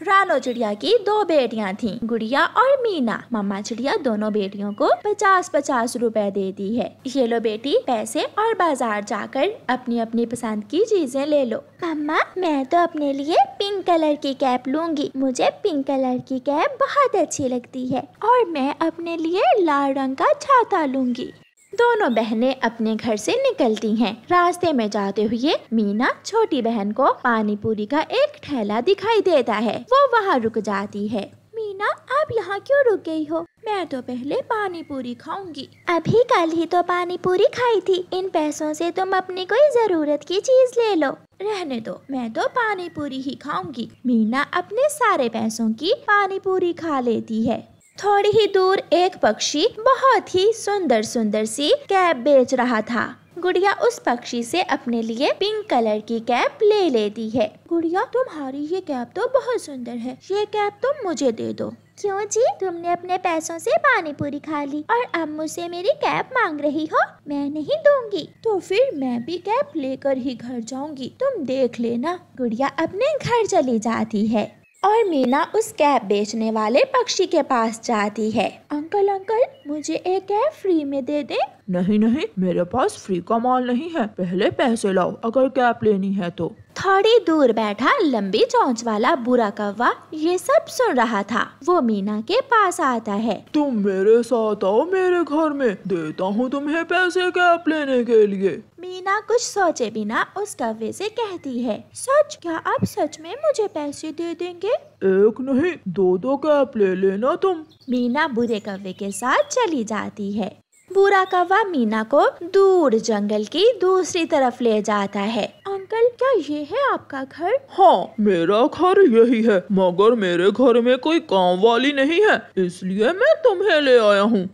रानो चिड़िया की 2 बेटियां थीं, गुड़िया और मीना। मम्मा चिड़िया दोनों बेटियों को 50-50 रुपए देती है। ये लो बेटी पैसे और बाजार जाकर अपनी अपनी पसंद की चीजें ले लो। मम्मा मैं तो अपने लिए पिंक कलर की कैप लूंगी, मुझे पिंक कलर की कैप बहुत अच्छी लगती है। और मैं अपने लिए लाल रंग का छाता लूंगी। दोनों बहनें अपने घर से निकलती हैं। रास्ते में जाते हुए मीना छोटी बहन को पानी पूरी का एक ठेला दिखाई देता है। वो वहाँ रुक जाती है। मीना आप यहाँ क्यों रुक गई हो? मैं तो पहले पानी पूरी खाऊंगी। अभी कल ही तो पानी पूरी खाई थी, इन पैसों से तुम अपनी कोई जरूरत की चीज ले लो। रहने दो, मैं तो पानी पूरी ही खाऊंगी। मीना अपने सारे पैसों की पानी पूरी खा लेती है। थोड़ी ही दूर एक पक्षी बहुत ही सुंदर सुंदर सी कैप बेच रहा था। गुड़िया उस पक्षी से अपने लिए पिंक कलर की कैप ले लेती है। गुड़िया तुम्हारी ये कैप तो बहुत सुंदर है, ये कैप तुम मुझे दे दो। क्यों जी, तुमने अपने पैसों से पानी पूरी खा ली और अब मुझसे मेरी कैप मांग रही हो? मैं नहीं दूंगी। तो फिर मैं भी कैप लेकर ही घर जाऊंगी, तुम देख लेना। गुड़िया अपने घर चली जाती है और मीना उस कैप बेचने वाले पक्षी के पास जाती है। अंकल अंकल मुझे एक कैप फ्री में दे दे। नहीं नहीं, मेरे पास फ्री का माल नहीं है, पहले पैसे लाओ अगर कैप लेनी है तो। थोड़ी दूर बैठा लंबी चोंच वाला बुरा कौवा ये सब सुन रहा था। वो मीना के पास आता है। तुम मेरे साथ आओ मेरे घर में, देता हूँ तुम्हें पैसे कैप लेने के लिए। मीना कुछ सोचे बिना उस कौवे से कहती है, सच? क्या आप सच में मुझे पैसे दे देंगे? एक नहीं 2 कैप ले लेना तुम। मीना बुरे कौवे के साथ चली जाती है। बुरा कौवा मीना को दूर जंगल की दूसरी तरफ ले जाता है। अंकल क्या ये है आपका घर? हाँ मेरा घर यही है, मगर मेरे घर में कोई काम वाली नहीं है, इसलिए मैं तुम्हें ले आया हूँ।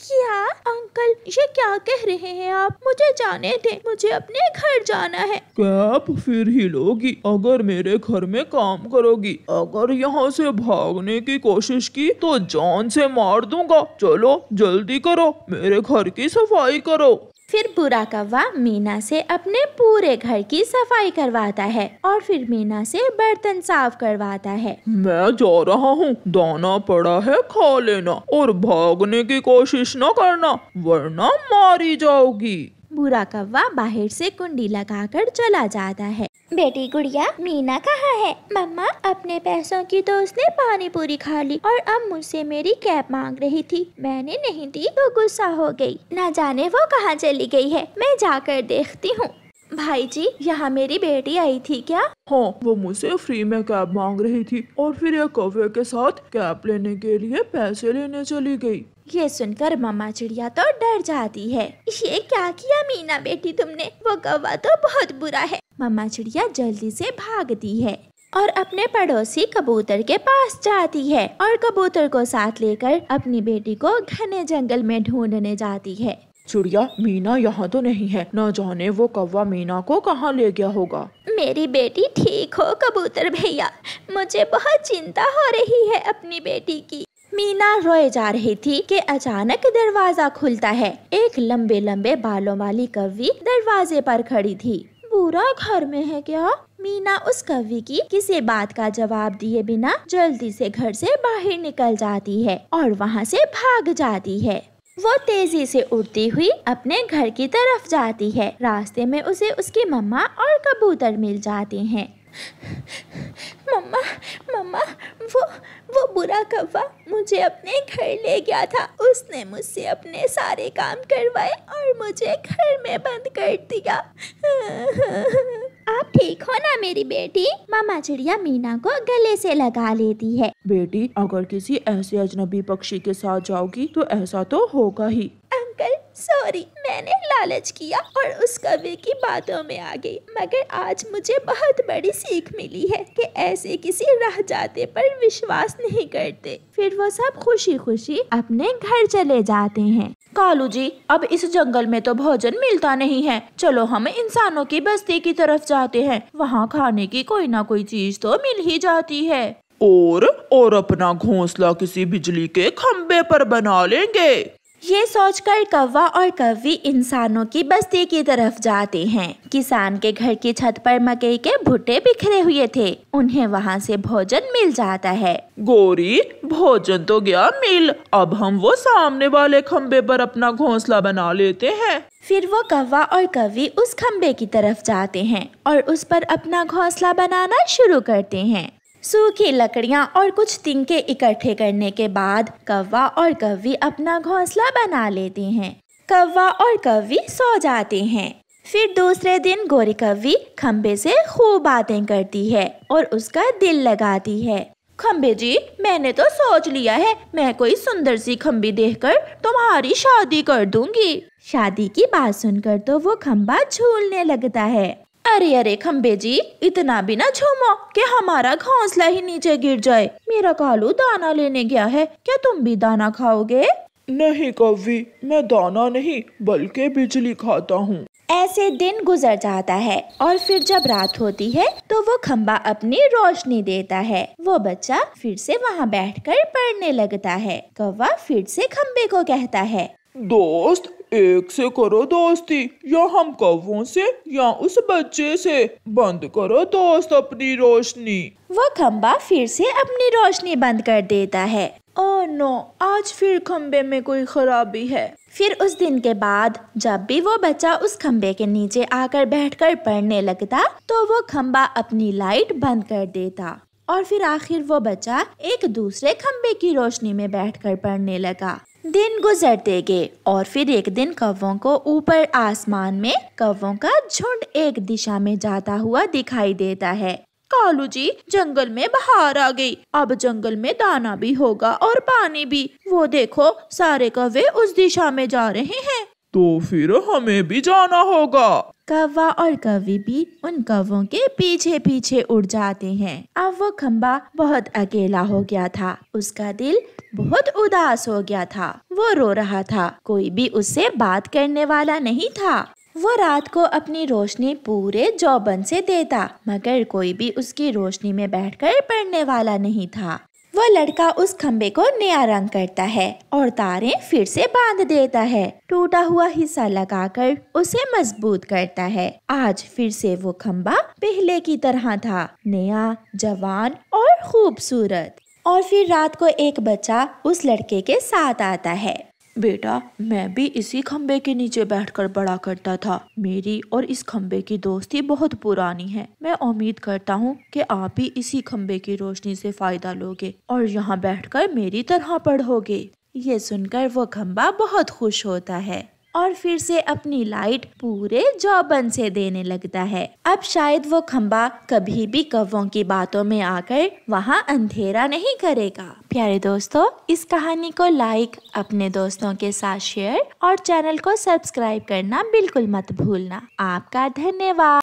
क्या अंकल ये क्या कह रहे हैं आप? मुझे जाने दे, मुझे अपने घर जाना है। कैप फिर ही लोगी अगर मेरे घर में काम करोगी, अगर यहाँ से भागने की कोशिश की तो जान से मार दूंगा। चलो जल्दी करो, मेरे घर की सफाई करो। फिर बुरा कौवा मीना से अपने पूरे घर की सफाई करवाता है और फिर मीना से बर्तन साफ करवाता है। मैं जा रहा हूँ, दाना पड़ा है खा लेना और भागने की कोशिश न करना वरना मारी जाओगी। बुरा कौवा बाहर से कुंडी लगाकर चला जाता है। बेटी गुड़िया मीना कहाँ है? मम्मा अपने पैसों की तो उसने पानी पूरी खा ली और अब मुझसे मेरी कैप मांग रही थी, मैंने नहीं दी तो गुस्सा हो गई। ना जाने वो कहाँ चली गई है, मैं जाकर देखती हूँ। भाई जी यहाँ मेरी बेटी आई थी क्या? हाँ वो मुझसे फ्री में कैप मांग रही थी और फिर एक कौवे के साथ कैप लेने के लिए पैसे लेने चली गई। ये सुनकर मम्मा चिड़िया तो डर जाती है। ये क्या किया मीना बेटी तुमने? वो कौवा तो बहुत बुरा है। मम्मा चिड़िया जल्दी से भागती है और अपने पड़ोसी कबूतर के पास जाती है और कबूतर को साथ लेकर अपनी बेटी को घने जंगल में ढूंढने जाती है। चिड़िया मीना यहाँ तो नहीं है, न जाने वो कौवा मीना को कहाँ ले गया होगा। मेरी बेटी ठीक हो कबूतर भैया, मुझे बहुत चिंता हो रही है अपनी बेटी की। मीना रोए जा रही थी कि अचानक दरवाजा खुलता है। एक लंबे लंबे बालों वाली कौवी दरवाजे पर खड़ी थी। बुरा घर में है क्या? मीना उस कौवी की किसी बात का जवाब दिए बिना जल्दी से घर से बाहर निकल जाती है और वहाँ से भाग जाती है। वो तेजी से उड़ती हुई अपने घर की तरफ जाती है। रास्ते में उसे उसकी मम्मा और कबूतर मिल जाते हैं। मम्मा मम्मा वो बुरा कौवा मुझे अपने घर ले गया था, उसने मुझसे अपने सारे काम करवाए और मुझे घर में बंद कर दिया। आप ठीक हो ना मेरी बेटी? मामा चिड़िया मीना को गले से लगा लेती है। बेटी अगर किसी ऐसे अजनबी पक्षी के साथ जाओगी तो ऐसा तो होगा ही। अंकल सॉरी, मैंने लालच किया और उस कौवे की बातों में आ गई, मगर आज मुझे बहुत बड़ी सीख मिली है कि ऐसे किसी राह जाते पर विश्वास नहीं करते। फिर वो सब खुशी खुशी अपने घर चले जाते हैं। कालू जी अब इस जंगल में तो भोजन मिलता नहीं है, चलो हम इंसानों की बस्ती की तरफ जाते हैं, वहाँ खाने की कोई ना कोई चीज तो मिल ही जाती है। और अपना घोंसला किसी बिजली के खंबे पर बना लेंगे। ये सोचकर कौवा और कौवी इंसानों की बस्ती की तरफ जाते हैं। किसान के घर की छत पर मकई के भुट्टे बिखरे हुए थे। उन्हें वहाँ से भोजन मिल जाता है। गोरी, भोजन तो गया मिल, अब हम वो सामने वाले खम्बे पर अपना घोंसला बना लेते हैं। फिर वो कौवा और कौवी उस खम्बे की तरफ जाते हैं और उस पर अपना घोंसला बनाना शुरू करते हैं। सूखी लकड़ियाँ और कुछ तिनके इकट्ठे करने के बाद कौवा और कौवी अपना घोंसला बना लेते हैं। कौवा और कौवी सो जाते हैं। फिर दूसरे दिन गोरी कौवी खम्बे से खूब बातें करती है और उसका दिल लगाती है। खम्बे जी, मैंने तो सोच लिया है, मैं कोई सुंदर सी खम्बी देखकर तुम्हारी शादी कर दूंगी। शादी की बात सुनकर तो वो खम्बा झूलने लगता है। अरे अरे खम्बे जी, इतना भी ना झूमो कि हमारा घोंसला ही नीचे गिर जाए। मेरा कालू दाना लेने गया है, क्या तुम भी दाना खाओगे? नहीं कौवी, मैं दाना नहीं बल्कि बिजली खाता हूँ। ऐसे दिन गुजर जाता है और फिर जब रात होती है तो वो खम्बा अपनी रोशनी देता है। वो बच्चा फिर से वहाँ बैठकर पढ़ने लगता है। कौवा फिर से खम्बे को कहता है, दोस्त, एक से करो दोस्ती, या हम कौवों से या उस बच्चे से। बंद करो दोस्त अपनी रोशनी। वो खम्बा फिर से अपनी रोशनी बंद कर देता है। ओह नो, आज फिर खम्बे में कोई खराबी है। फिर उस दिन के बाद जब भी वो बच्चा उस खम्बे के नीचे आकर बैठकर पढ़ने लगता तो वो खम्बा अपनी लाइट बंद कर देता और फिर आखिर वो बच्चा एक दूसरे खम्बे की रोशनी में बैठकर पढ़ने लगा। दिन गुजरते गए और फिर एक दिन कौवों को ऊपर आसमान में कौवों का झुंड एक दिशा में जाता हुआ दिखाई देता है। कालू जी, जंगल में बहार आ गई, अब जंगल में दाना भी होगा और पानी भी। वो देखो, सारे कौवे उस दिशा में जा रहे हैं। तो फिर हमें भी जाना होगा। कौवा और कौवी भी उन कौवों के पीछे पीछे उड़ जाते हैं। अब वो खम्बा बहुत अकेला हो गया था। उसका दिल बहुत उदास हो गया था। वो रो रहा था। कोई भी उससे बात करने वाला नहीं था। वो रात को अपनी रोशनी पूरे चौबन से देता, मगर कोई भी उसकी रोशनी में बैठकर पढ़ने वाला नहीं था। वो लड़का उस खम्बे को नया रंग करता है और तारें फिर से बांध देता है। टूटा हुआ हिस्सा लगाकर उसे मजबूत करता है। आज फिर से वो खम्बा पहले की तरह था, नया, जवान और खूबसूरत। और फिर रात को एक बच्चा उस लड़के के साथ आता है। बेटा, मैं भी इसी खम्बे के नीचे बैठकर पढ़ा करता था। मेरी और इस खम्बे की दोस्ती बहुत पुरानी है। मैं उम्मीद करता हूँ कि आप भी इसी खम्बे की रोशनी से फायदा लोगे और यहाँ बैठकर मेरी तरह पढ़ोगे। ये सुनकर वो खम्बा बहुत खुश होता है और फिर से अपनी लाइट पूरे चौबन से देने लगता है। अब शायद वो खम्बा कभी भी कौवों की बातों में आकर वहाँ अंधेरा नहीं करेगा। प्यारे दोस्तों, इस कहानी को लाइक, अपने दोस्तों के साथ शेयर और चैनल को सब्सक्राइब करना बिल्कुल मत भूलना। आपका धन्यवाद।